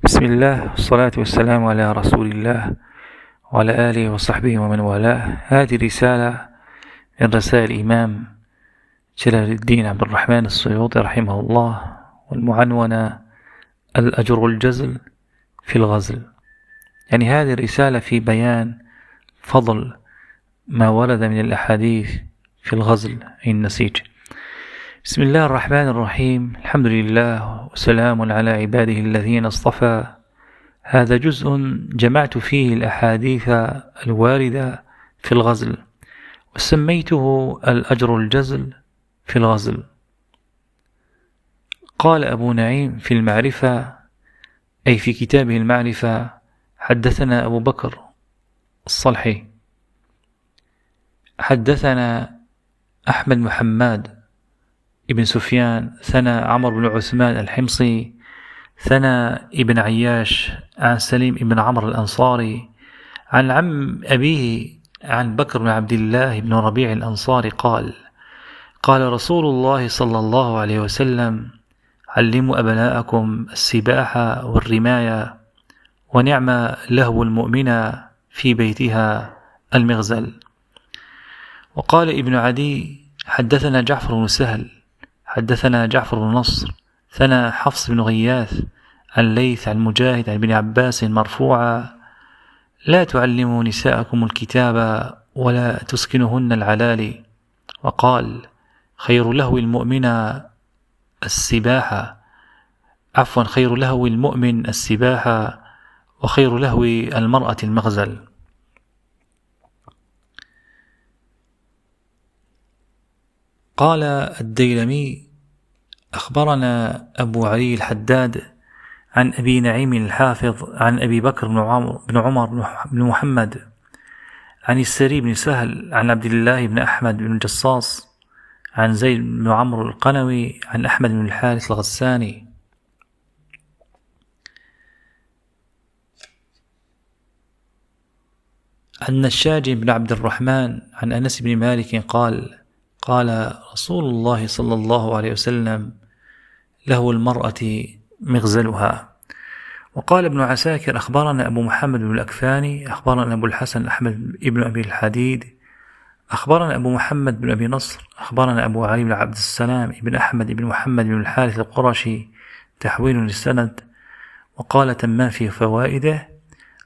بسم الله والصلاة والسلام على رسول الله وعلى آله وصحبه ومن والاه. هذه رسالة من رسائل الإمام جلال الدين عبد الرحمن السيوطي رحمه الله، والمعنونة الأجر الجزل في الغزل. يعني هذه الرسالة في بيان فضل ما ورد من الأحاديث في الغزل أي النسيج. بسم الله الرحمن الرحيم. الحمد لله وسلام على عباده الذين اصطفى. هذا جزء جمعت فيه الأحاديث الواردة في الغزل، وسميته الأجر الجزل في الغزل. قال أبو نعيم في المعرفة، أي في كتابه المعرفة: حدثنا أبو بكر الصلحي، حدثنا أحمد محمد ابن سفيان، ثنى عمرو بن عثمان الحمصي، ثنى ابن عياش عن سليم ابن عمرو الأنصاري، عن عم أبيه عن بكر بن عبد الله بن ربيع الأنصاري قال: قال رسول الله صلى الله عليه وسلم: علموا أبناءكم السباحة والرماية، ونعم لهو المؤمنة في بيتها المغزل. وقال ابن عدي: حدثنا جعفر بن سهل، حدثنا جعفر بن نصر، ثنى حفص بن غياث عن ليث عن مجاهد عن ابن عباس مرفوعا: لا تعلموا نساءكم الكتاب ولا تسكنهن العلالي. وقال: خير لهو المؤمن السباحة، خير لهو المؤمن السباحة، وخير لهو المرأة المغزل. قال الديلمي: أخبرنا أبو علي الحداد عن أبي نعيم الحافظ عن أبي بكر بن عمر بن محمد عن السري بن سهل عن عبد الله بن أحمد بن الجصاص عن زيد بن عمرو القنوي عن أحمد بن الحارث الغساني عن الشاج بن عبد الرحمن عن أنس بن مالك قال: قال رسول الله صلى الله عليه وسلم: له المرأة مغزلها. وقال ابن عساكر: أخبرنا أبو محمد بن الأكفاني، أخبرنا أبو الحسن أحمد بن أبي الحديد، أخبرنا أبو محمد بن أبي نصر، أخبرنا أبو علي بن عبد السلام بن أحمد بن محمد بن الحارث القرشي، تحويل للسند. وقال تمام في فوائده: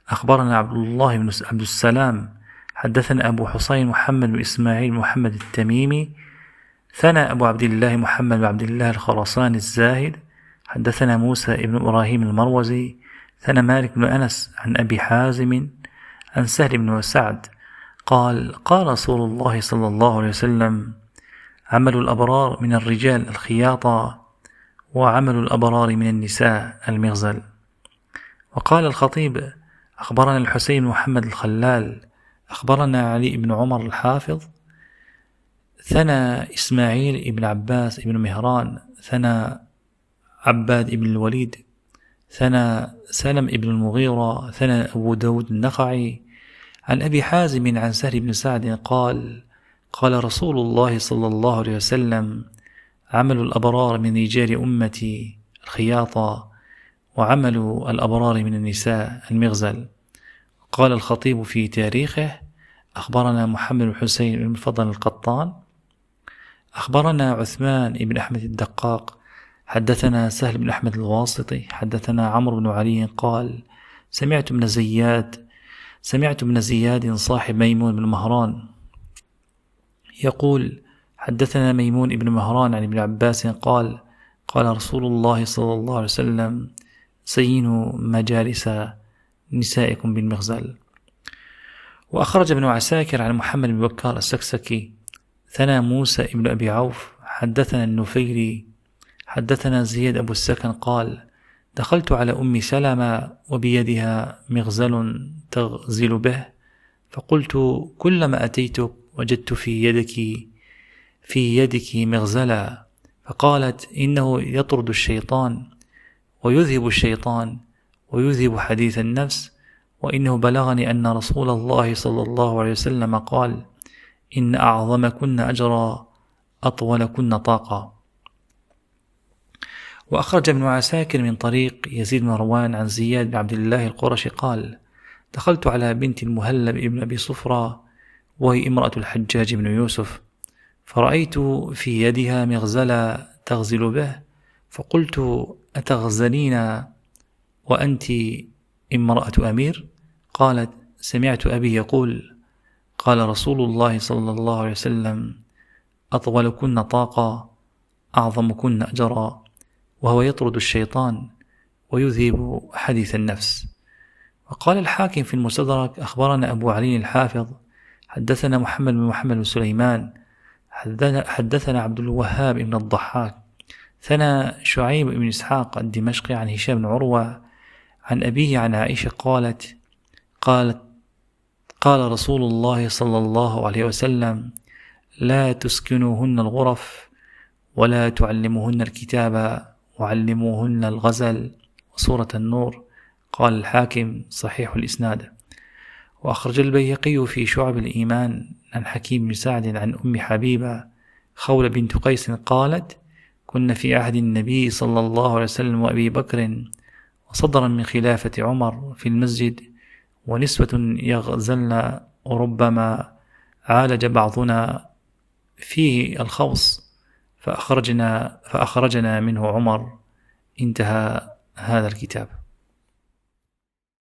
أخبرنا عبد الله بن عبد السلام، حدثنا أبو حسين محمد بن إسماعيل محمد التميمي، ثنى أبو عبد الله محمد بن عبد الله الخراساني الزاهد، حدثنا موسى بن إبراهيم المروزي، ثنى مالك بن أنس عن أبي حازم عن سهل بن سعد قال: قال رسول الله صلى الله عليه وسلم: عمل الأبرار من الرجال الخياطة، وعمل الأبرار من النساء المغزل. وقال الخطيب: أخبرنا الحسين محمد الخلال، أخبرنا علي بن عمر الحافظ، ثنى إسماعيل بن عباس بن مهران، ثنى عباد بن الوليد، ثنى سلم بن المغيرة، ثنى أبو داود النخعي عن أبي حازم عن سهل بن سعد قال: قال رسول الله صلى الله عليه وسلم: عمل الأبرار من رجال أمتي الخياطة، وعمل الأبرار من النساء المغزل. قال الخطيب في تاريخه: أخبرنا محمد بن حسين بن فضل القطان، أخبرنا عثمان بن أحمد الدقاق، حدثنا سهل بن أحمد الواسطي، حدثنا عمرو بن علي قال: سمعت ابن زياد صاحب ميمون بن مهران يقول: حدثنا ميمون بن مهران عن ابن عباس قال: قال رسول الله صلى الله عليه وسلم: زينوا مجالس نسائكم بالمغزل. وأخرج ابن عساكر عن محمد بن بكار السكسكي، ثنى موسى بن أبي عوف، حدثنا النفيري، حدثنا زياد أبو السكن قال: دخلت على أم سلمة وبيدها مغزل تغزل به، فقلت: كلما أتيتك وجدت في يدك مغزلا. فقالت: إنه يطرد الشيطان ويذهب حديث النفس، وإنه بلغني أن رسول الله صلى الله عليه وسلم قال: إن أعظمكن أجرا أطولكن طاقة. وأخرج ابن عساكر من طريق يزيد بن مروان عن زياد بن عبد الله القرشي قال: دخلت على بنت المهلب ابن أبي صفرة وهي امرأة الحجاج بن يوسف، فرأيت في يدها مغزلا تغزل به، فقلت: أتغزلين وأنت امرأة أمير؟ قالت: سمعت أبي يقول: قال رسول الله صلى الله عليه وسلم: أطولكن طاقة أعظمكن أجرا، وهو يطرد الشيطان ويذهب حديث النفس. وقال الحاكم في المستدرك: أخبرنا أبو علي الحافظ حدثنا محمد بن محمد بن سليمان حدثنا عبد الوهاب بن الضحاك ثنى شعيب بن إسحاق الدمشقي عن هشام بن عروة عن أبيه عن عائشة قالت: قال رسول الله صلى الله عليه وسلم: لا تسكنوهن الغرف ولا تعلموهن الكتاب وعلموهن الغزل وسورة النور. قال الحاكم: صحيح الإسناد. وأخرج البيهقي في شعب الإيمان عن حكيم بن سعد عن أم حبيبة خولة بنت قيس قالت: كنا في عهد النبي صلى الله عليه وسلم وأبي بكر وصدرا من خلافة عمر في المسجد ونسوة يغزلن، وربما عالج بعضنا فيه الخوص فأخرجنا منه عمر. انتهى هذا الكتاب.